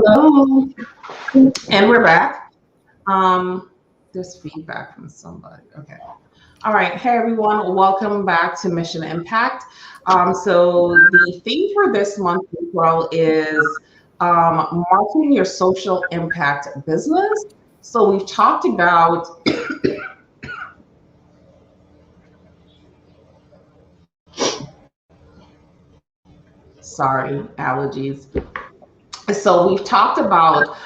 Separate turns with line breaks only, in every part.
Hello, and we're back. There's feedback from somebody. Okay. All right. Hey, everyone. Welcome back to Mission Impact. So the theme for this month, April, is marketing your social impact business. So we've talked about, sorry, allergies. So we've talked about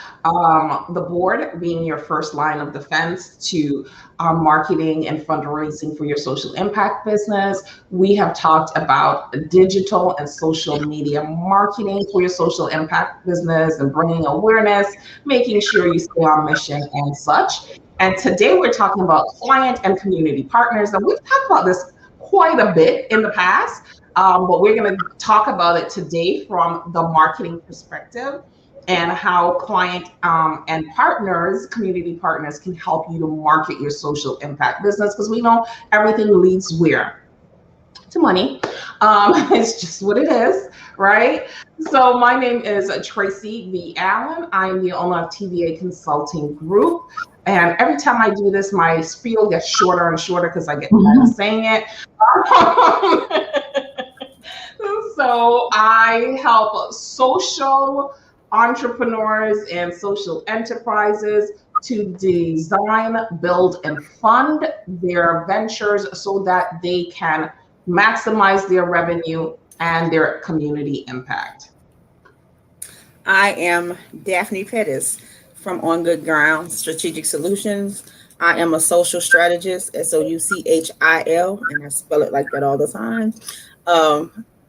the board being your first line of defense to marketing and fundraising for your social impact business. We have talked about digital and social media marketing for your social impact business and bringing awareness, making sure you stay on mission and such. And today we're talking about client and community partners. And we've talked about this quite a bit in the past. But we're going to talk about it today from the marketing perspective and how client and partners, community partners, can help you to market your social impact business, because we know everything leads where? To money. It's just what it is, right? So my name is Tracy V. Allen. I'm the owner of TVA Consulting Group. And every time I do this, my spiel gets shorter and shorter because I get tired of saying it. So I help social entrepreneurs and social enterprises to design, build, and fund their ventures so that they can maximize their revenue and their community impact.
I am Daphne Pettis from On Good Ground Strategic Solutions. I am a social strategist, SOUCHIL, and I spell it like that all the time,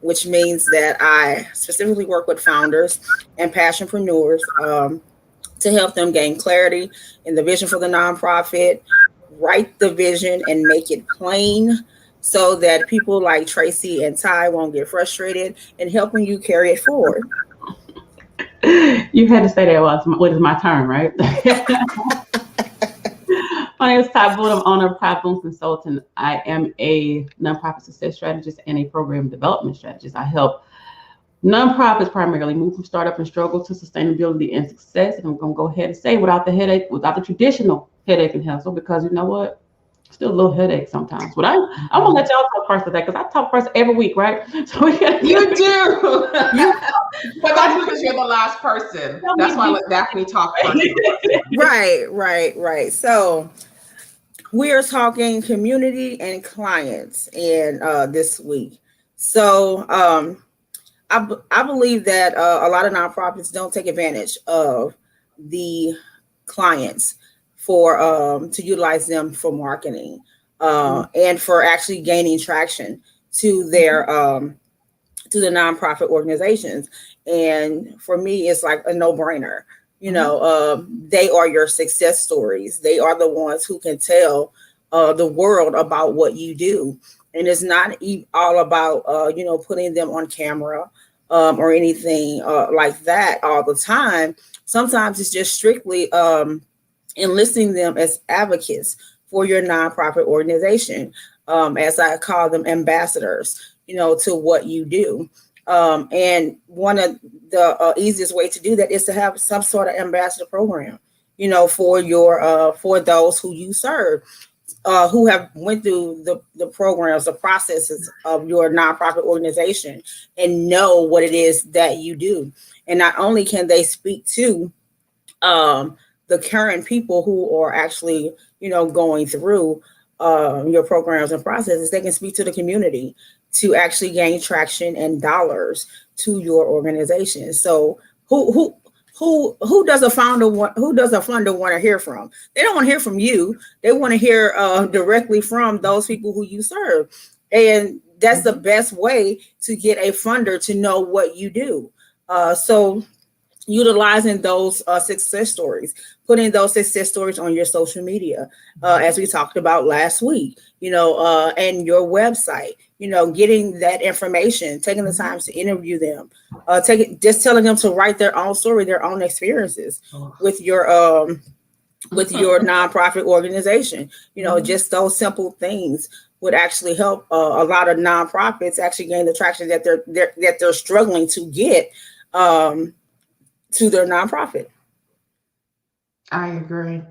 which means that I specifically work with founders and passionpreneurs to help them gain clarity in the vision for the nonprofit, write the vision and make it plain so that people like Tracy and Ty won't get frustrated, and helping you carry it forward.
You had to say that when it's my turn, right? My name is Ty Boone. I'm owner of Ty Boone Consulting. I am a nonprofit success strategist and a program development strategist. I help nonprofits primarily move from startup and struggle to sustainability and success. And I'm going to go ahead and say without the traditional headache and hustle, because you know what? Still a little headache sometimes. But I'm gonna let y'all talk first today, because I talk first every week, right?
So you do. But that's because you're the last person. That's why I let Daphne talk first.
Right. So we are talking community and clients and this week. So I believe that a lot of nonprofits don't take advantage of the clients for to utilize them for marketing and for actually gaining traction to their to the nonprofit organizations. And for me, it's like a no-brainer. You know, they are your success stories. They are the ones who can tell the world about what you do. And it's not all about putting them on camera or anything like that all the time. Sometimes it's just strictly enlisting them as advocates for your nonprofit organization, as I call them, ambassadors, to what you do. And one of the easiest way to do that is to have some sort of ambassador program, for your for those who you serve, who have went through the programs, the processes of your nonprofit organization, and know what it is that you do. And not only can they speak to the current people who are actually, going through your programs and processes, they can speak to the community to actually gain traction and dollars to your organization. So who does a funder want to hear from? They don't want to hear from you. They want to hear directly from those people who you serve. And that's the best way to get a funder to know what you do. So utilizing those success stories, putting those success stories on your social media, as we talked about last week, and your website, getting that information, taking the time to interview them, just telling them to write their own story, their own experiences with your nonprofit organization. Just those simple things would actually help a lot of nonprofits actually gain the traction that they're struggling to get. to their nonprofit.
I agree.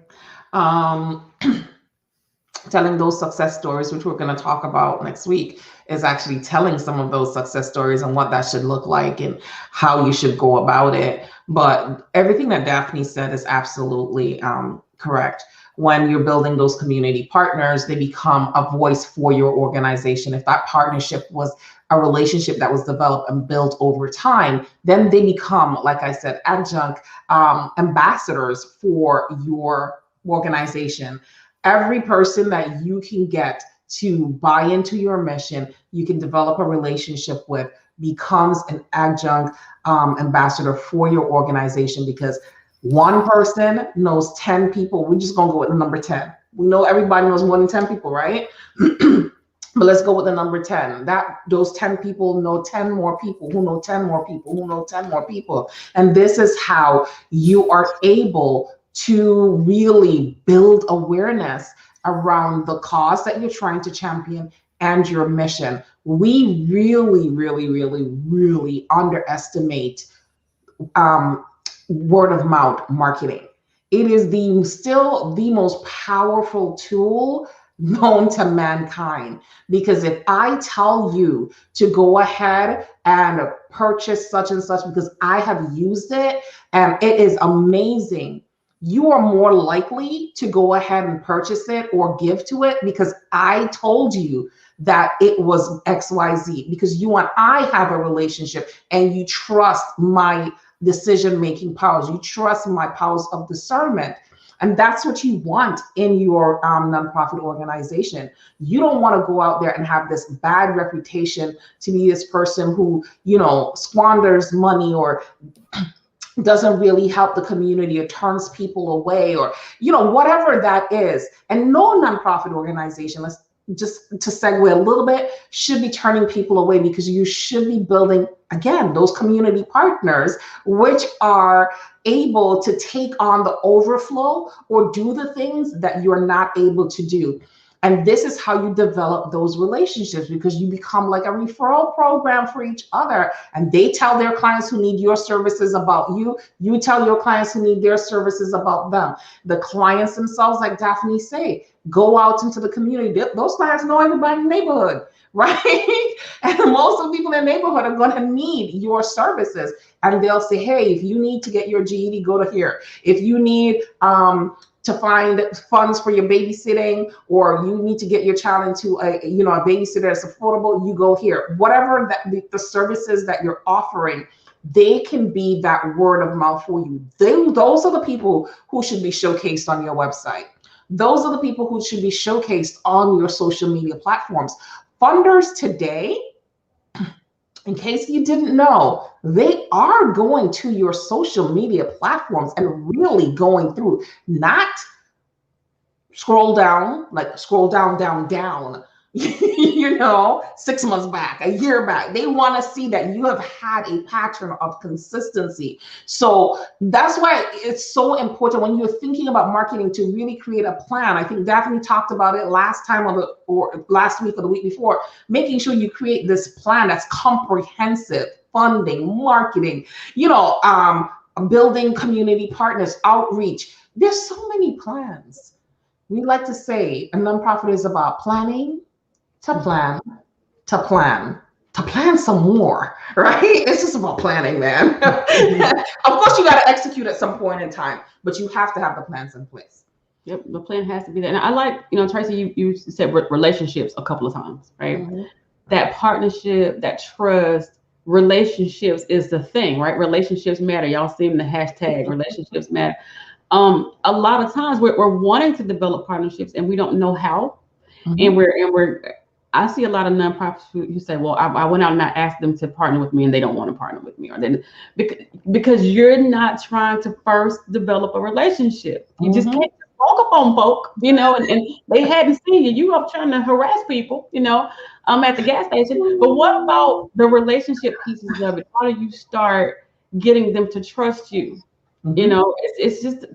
Telling those success stories, which we're going to talk about next week, is actually telling some of those success stories and what that should look like and how you should go about it. But everything that Daphne said is absolutely correct. When you're building those community partners, they become a voice for your organization. If that partnership was a relationship that was developed and built over time, then they become, like I said, adjunct ambassadors for your organization. Every person that you can get to buy into your mission, you can develop a relationship with, becomes an adjunct ambassador for your organization, because one person knows 10 people. We're just going to go with the number 10. We know everybody knows more than 10 people, right? But let's go with the number 10. That those 10 people know 10 more people who know 10 more people who know 10 more people. And this is how you are able to really build awareness around the cause that you're trying to champion and your mission. We really, really, really, really underestimate word of mouth marketing. It is still the most powerful tool known to mankind, because if I tell you to go ahead and purchase such and such because I have used it and it is amazing, you are more likely to go ahead and purchase it or give to it because I told you that it was XYZ, because you and I have a relationship and you trust my decision-making powers. You trust my powers of discernment. And that's what you want in your nonprofit organization. You don't want to go out there and have this bad reputation to be this person who, squanders money or doesn't really help the community or turns people away or, whatever that is. And no nonprofit organization, let's just to segue a little bit, should be turning people away, because you should be building, again, those community partners, which are able to take on the overflow or do the things that you're not able to do. And this is how you develop those relationships, because you become like a referral program for each other. And they tell their clients who need your services about you. You tell your clients who need their services about them. The clients themselves, like Daphne say, go out into the community. Those clients know everybody in the neighborhood, right? And most of the people in the neighborhood are going to need your services. And they'll say, hey, if you need to get your GED, go to here. If you need to find funds for your babysitting, or you need to get your child into a babysitter that's affordable, you go here. Whatever the services that you're offering, they can be that word of mouth for you. Those are the people who should be showcased on your website. Those are the people who should be showcased on your social media platforms. Funders today, in case you didn't know, they are going to your social media platforms and really going through, not scroll down, down, 6 months back, a year back. They want to see that you have had a pattern of consistency. So that's why it's so important when you're thinking about marketing to really create a plan. I think Daphne talked about it last time or last week or the week before, making sure you create this plan that's comprehensive: funding, marketing, building community partners, outreach. There's so many plans. We like to say a nonprofit is about planning, to plan, to plan, to plan some more, right? It's just about planning, man. Of course, you got to execute at some point in time, but you have to have the plans in place.
Yep, the plan has to be there. And I like, Tracy, you said relationships a couple of times, right? Mm-hmm. That partnership, that trust, relationships is the thing, right? Relationships matter. Y'all seen the hashtag relationships matter. A lot of times we're wanting to develop partnerships and we don't know how. Mm-hmm. I see a lot of nonprofits who say, well, I went out and I asked them to partner with me and they don't want to partner with me, or then because you're not trying to first develop a relationship. You just can't walk up on folk, and they hadn't seen you. You up trying to harass people, at the gas station. But what about the relationship pieces of it? How do you start getting them to trust you? Mm-hmm. It's just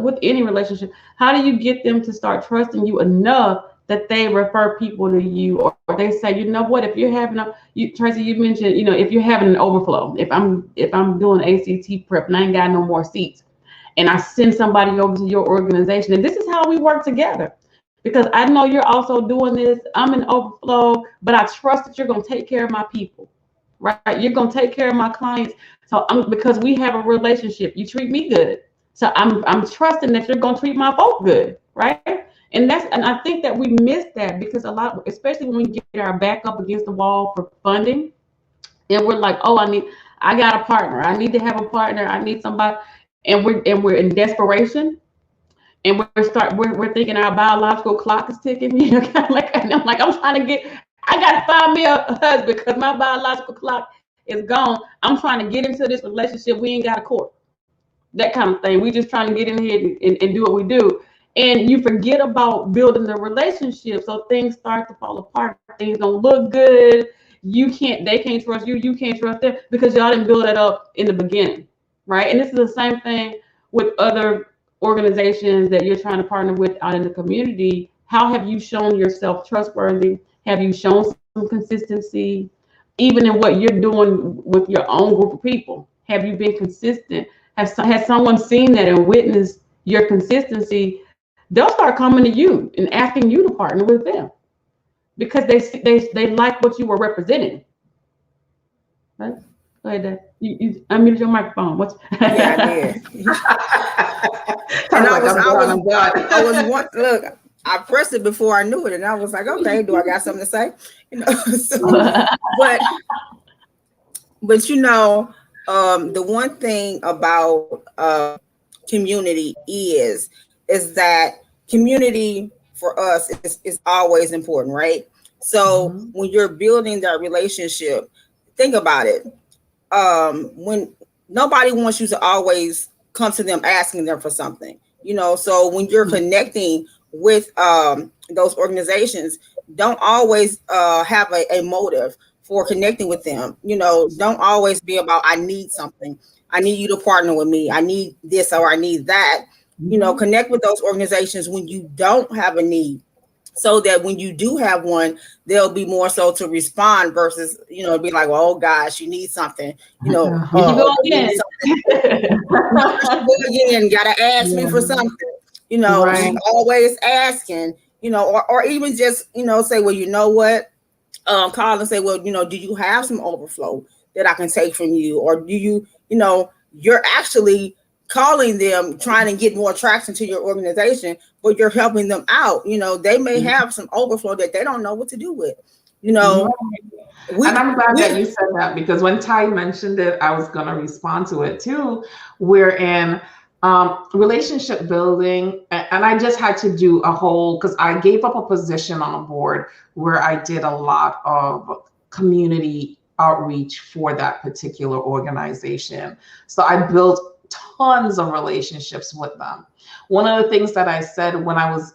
with any relationship, how do you get them to start trusting you enough that they refer people to you, or they say, you know what, if you're having Tracy, you mentioned, if you're having an overflow, if I'm doing ACT prep and I ain't got no more seats, and I send somebody over to your organization, and this is how we work together, because I know you're also doing this. I'm in overflow, but I trust that you're going to take care of my people, right? You're going to take care of my clients. So because we have a relationship, you treat me good. So I'm trusting that you're going to treat my folk good, right? And I think that we miss that, because especially when we get our back up against the wall for funding, and we're like, oh, I got a partner. I need to have a partner. I need somebody, and we're in desperation, and we're thinking our biological clock is ticking, kind of like, and I'm like, I got to find me a husband because my biological clock is gone. I'm trying to get into this relationship. We ain't got a court, that kind of thing. We just trying to get in here and do what we do. And you forget about building the relationship. So things start to fall apart. Things don't look good. They can't trust you. You can't trust them, because y'all didn't build that up in the beginning, right? And this is the same thing with other organizations that you're trying to partner with out in the community. How have you shown yourself trustworthy? Have you shown some consistency, even in what you're doing with your own group of people? Have you been consistent? Has someone seen that and witnessed your consistency? They'll start coming to you and asking you to partner with them, because they like what you were representing. Right? Go ahead, Dad. You unmuted your microphone.
Yeah, I did. And look, I pressed it before I knew it, and I was like, okay, do I got something to say? But the one thing about community is that community for us is always important, right? So when you're building that relationship, think about it. When nobody wants you to always come to them asking them for something, so when you're connecting with those organizations, don't always have a motive for connecting with them. Don't always be about, I need something. I need you to partner with me. I need this or I need that. Connect with those organizations when you don't have a need, so that when you do have one, they'll be more so to respond versus, be like, well, oh gosh, you need something,
go again.
Gotta ask me for something, right. She's always asking, or even just, say, well, you know what, call and say, well, do you have some overflow that I can take from you? Or do you, you're actually calling them, trying to get more traction to your organization, but you're helping them out. They may have some overflow that they don't know what to do with, And
I'm glad that you said that, because when Ty mentioned it, I was going to respond to it too. We're in relationship building, and I just had to do because I gave up a position on a board where I did a lot of community outreach for that particular organization. So I built tons of relationships with them. One of the things that I said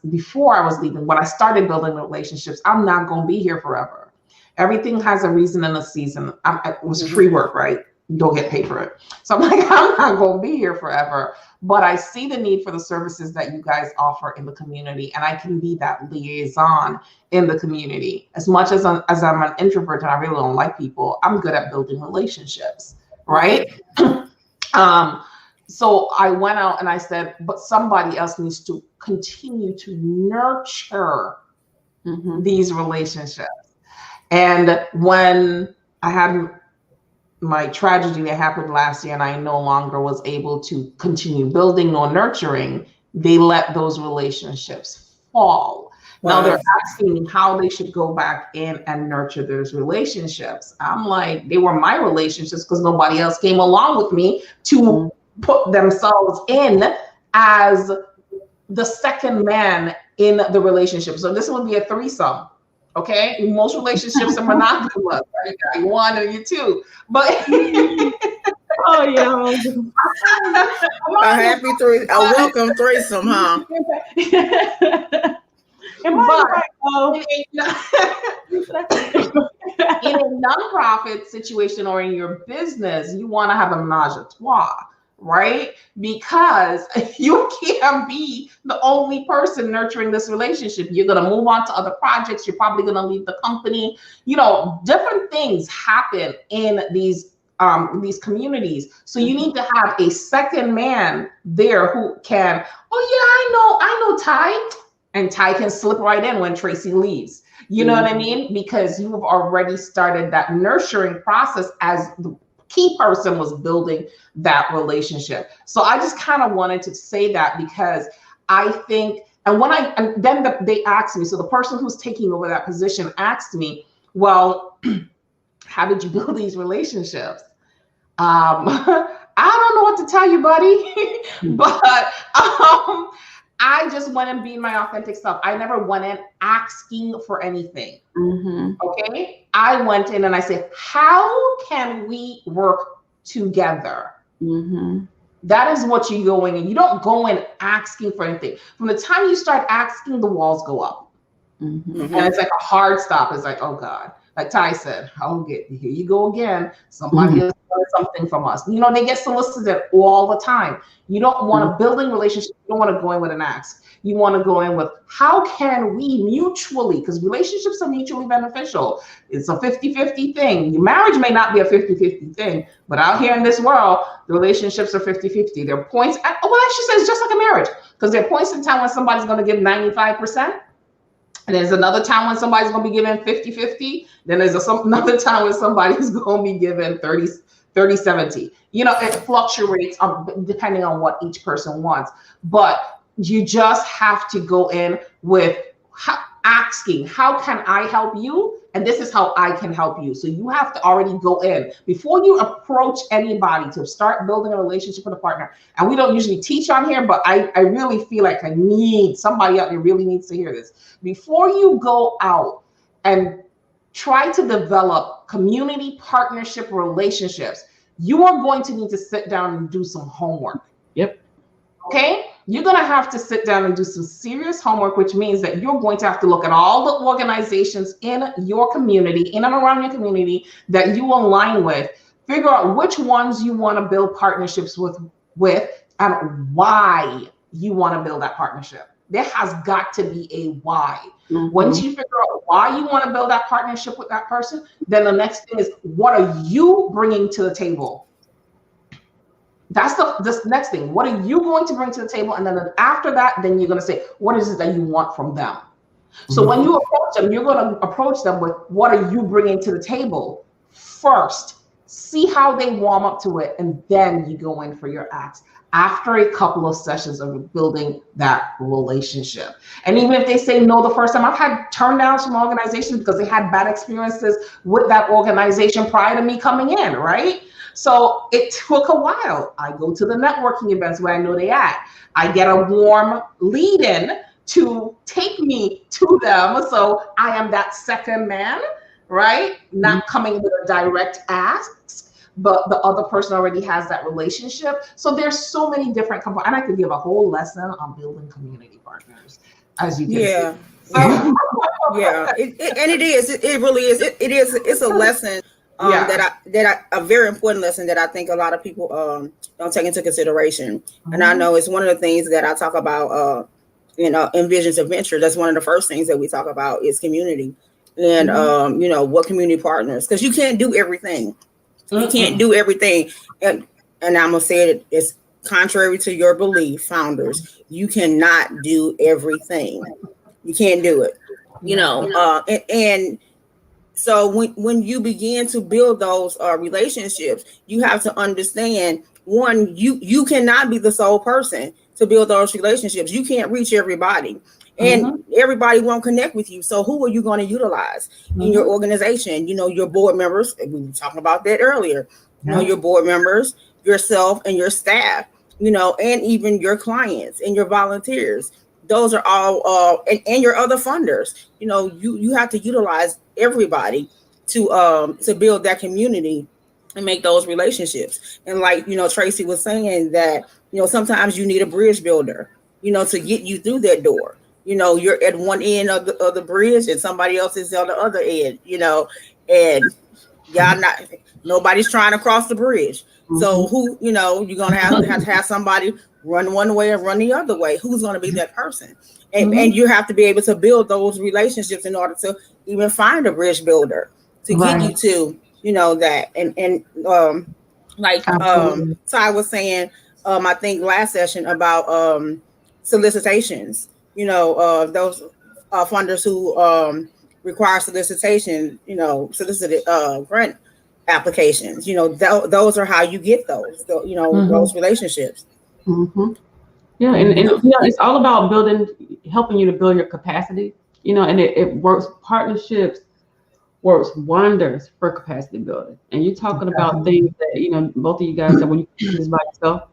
before I was leaving, when I started building relationships, I'm not going to be here forever. Everything has a reason and a season. It was free work, right? You don't get paid for it. So I'm like, I'm not going to be here forever, but I see the need for the services that you guys offer in the community, and I can be that liaison in the community. As much as I'm an introvert and I really don't like people, I'm good at building relationships, right? So I went out and I said, but somebody else needs to continue to nurture these relationships. And when I had my tragedy that happened last year and I no longer was able to continue building or nurturing, they let those relationships fall. Wow. Now they're asking me how they should go back in and nurture those relationships. I'm like, they were my relationships because nobody else came along with me to put themselves in as the second man in the relationship. So this would be a threesome. Okay, most relationships are monogamous. Right? You one or you two, but
oh yeah,
a happy welcome threesome, huh?
In a nonprofit situation or in your business, you want to have a menage a trois, right? Because you can't be the only person nurturing this relationship. You're going to move on to other projects. You're probably going to leave the company. Different things happen in these communities. So you need to have a second man there who can, oh yeah, I know Ty. And Ty can slip right in when Tracy leaves. You know what I mean? Because you have already started that nurturing process as the key person was building that relationship. So I just kind of wanted to say that because I think, they asked me, so the person who's taking over that position asked me, well, how did you build these relationships? I don't know what to tell you, buddy, but I just went and being my authentic self. I never went in asking for anything. Okay. I went in and I said, how can we work together? That is what you go in, and you don't go in asking for anything. From the time you start asking, the walls go up. And it's like a hard stop. It's like, oh God, like Ty said, here you go again. Somebody is something from us. They get solicited all the time. You don't want to building relationships. You don't want to go in with an ask. You want to go in with, how can we mutually, because relationships are mutually beneficial. It's a 50-50 thing. Your marriage may not be a 50-50 thing, but out here in this world, the relationships are 50-50. There are points, well, I should say it's just like a marriage, because there are points in time when somebody's going to give 95%. And there's another time when somebody's going to be giving 50-50. Then there's another time when somebody's going to be giving 30-70. It fluctuates depending on what each person wants. But you just have to go in with asking, how can I help you? And this is how I can help you. So you have to already go in before you approach anybody to start building a relationship with a partner. And we don't usually teach on here, but I really feel like somebody out there really needs to hear this. Before you go out and try to develop community partnership relationships, you are going to need to sit down and do some homework.
Yep.
Okay? You're going to have to sit down and do some serious homework, which means that you're going to have to look at all the organizations in your community, in and around your community that you align with, figure out which ones you want to build partnerships with and why you want to build that partnership. There has got to be a why. Once you figure out why you want to build that partnership with that person, then the next thing is, what are you bringing to the table? That's this next thing. What are you going to bring to the table? And then after that, then you're going to say, what is it that you want from them? So when you approach them, you're going to approach them with, what are you bringing to the table first? See how they warm up to it. And then you go in for your acts after a couple of sessions of building that relationship. And even if they say no the first time, I've had turn downs from organizations because they had bad experiences with that organization prior to me coming in, right? So it took a while. I go to the networking events where I know they at. I get a warm lead in to take me to them. So I am that second man, right? Not coming with a direct ask, but the other person already has that relationship. So there's so many different components. And I could give a whole lesson on building community partners, as you can see.
Yeah. It really is. It's a lesson. A very important lesson that I think a lot of people don't take into consideration. And I know it's one of the things that I talk about in Visions of Venture. That's one of the first things that we talk about is community and what community partners, because you can't do everything. You can't do everything. And I'm gonna say it's contrary to your belief, founders. You cannot do everything. You can't do it. And so when you begin to build those relationships, you have to understand, one, you cannot be the sole person to build those relationships. You can't reach everybody, and everybody won't connect with you. So who are you going to utilize in your organization? Your board members, we were talking about that earlier, your board members, yourself and your staff, and even your clients and your volunteers. Those are all, and your other funders. You have to utilize everybody to build that community and make those relationships. And like Tracy was saying that sometimes you need a bridge builder, to get you through that door. You're at one end of the bridge and somebody else is on the other end. And Y'all not, nobody's trying to cross the bridge. So who, you're gonna have to have somebody run one way or run the other way. Who's gonna be that person? And you have to be able to build those relationships in order to even find a bridge builder to get you to, that. And like Ty was saying, I think last session about solicitations, those funders who require solicitation, solicited grant applications, those are how you get those, those relationships.
Yeah, and it's all about helping you to build your capacity, and it works. Partnerships works wonders for capacity building. And you're talking about things that, both of you guys said when you do this by yourself.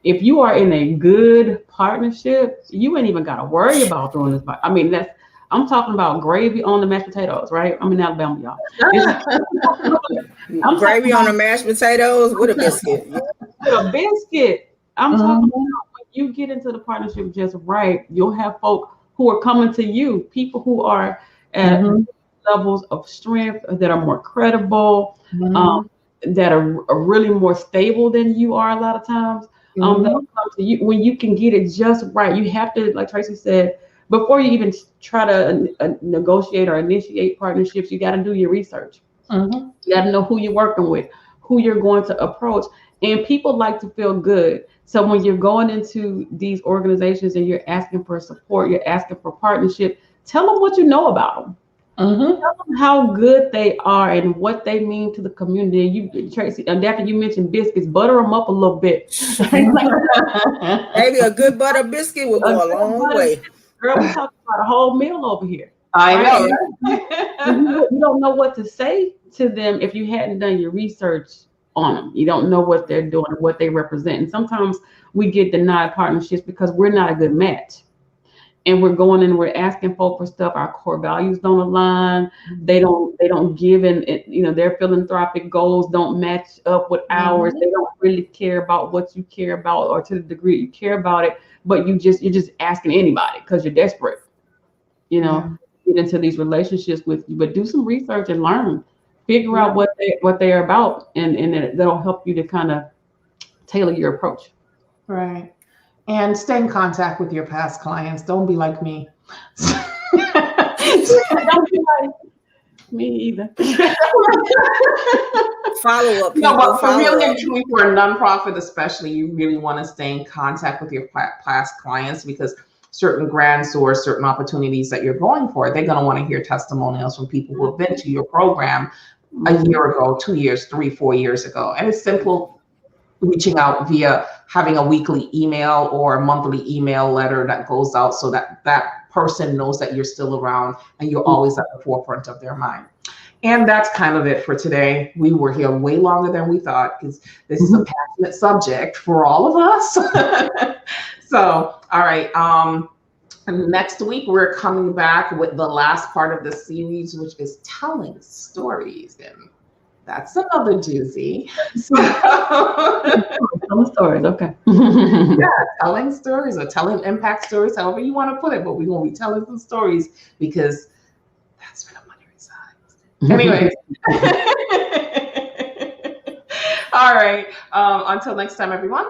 If you are in a good partnership, you ain't even got to worry about doing this. I'm talking about gravy on the mashed potatoes, right? I'm in Alabama, y'all.
I'm gravy on the mashed potatoes with a biscuit.
With a biscuit. I'm talking about when you get into the partnership just right, you'll have folk who are coming to you, people who are at levels of strength that are more credible, that are really more stable than you are a lot of times. They'll come to you when you can get it just right. You have to, like Tracy said, before you even try to negotiate or initiate partnerships, you got to do your research. You got to know who you're working with, who you're going to approach. And people like to feel good. So when you're going into these organizations and you're asking for support, you're asking for partnership, tell them what you know about them. Tell them how good they are and what they mean to the community. You, Tracy, and Daphne, you mentioned biscuits. Butter them up a little bit.
Maybe a good butter biscuit will go a long way.
Girl, we're talking about a whole meal over here.
I know.
Right? You don't know what to say to them if you hadn't done your research on them. You don't know what they're doing and what they represent. And sometimes we get denied partnerships because we're not a good match. And we're going and we're asking folk for stuff. Our core values don't align. They don't give, and their philanthropic goals don't match up with ours. They don't really care about what you care about, or to the degree you care about it. But you're just asking anybody because you're desperate. Get into these relationships with you, but do some research and learn, figure out what they are about, and that'll help you to kind of tailor your approach.
Right. And stay in contact with your past clients. Don't be like me.
Don't be like me either.
Follow up.
No, but for really and truly, for a nonprofit especially, you really want to stay in contact with your past clients, because certain grants or certain opportunities that you're going for, they're going to want to hear testimonials from people who have been to your program a year ago, 2 years, 3, 4 years ago. And it's simple, reaching out via having a weekly email or a monthly email letter that goes out so that that person knows that you're still around and you're always at the forefront of their mind. And that's kind of it for today. We were here way longer than we thought because this is a passionate subject for all of us. So, all right. Next week, we're coming back with the last part of the series, which is telling stories. And that's another doozy.
Telling stories, okay.
Yeah, telling stories or telling impact stories, however you want to put it. But we're going to be telling some stories because that's where the money resides. Anyways. All right. Until next time, everyone.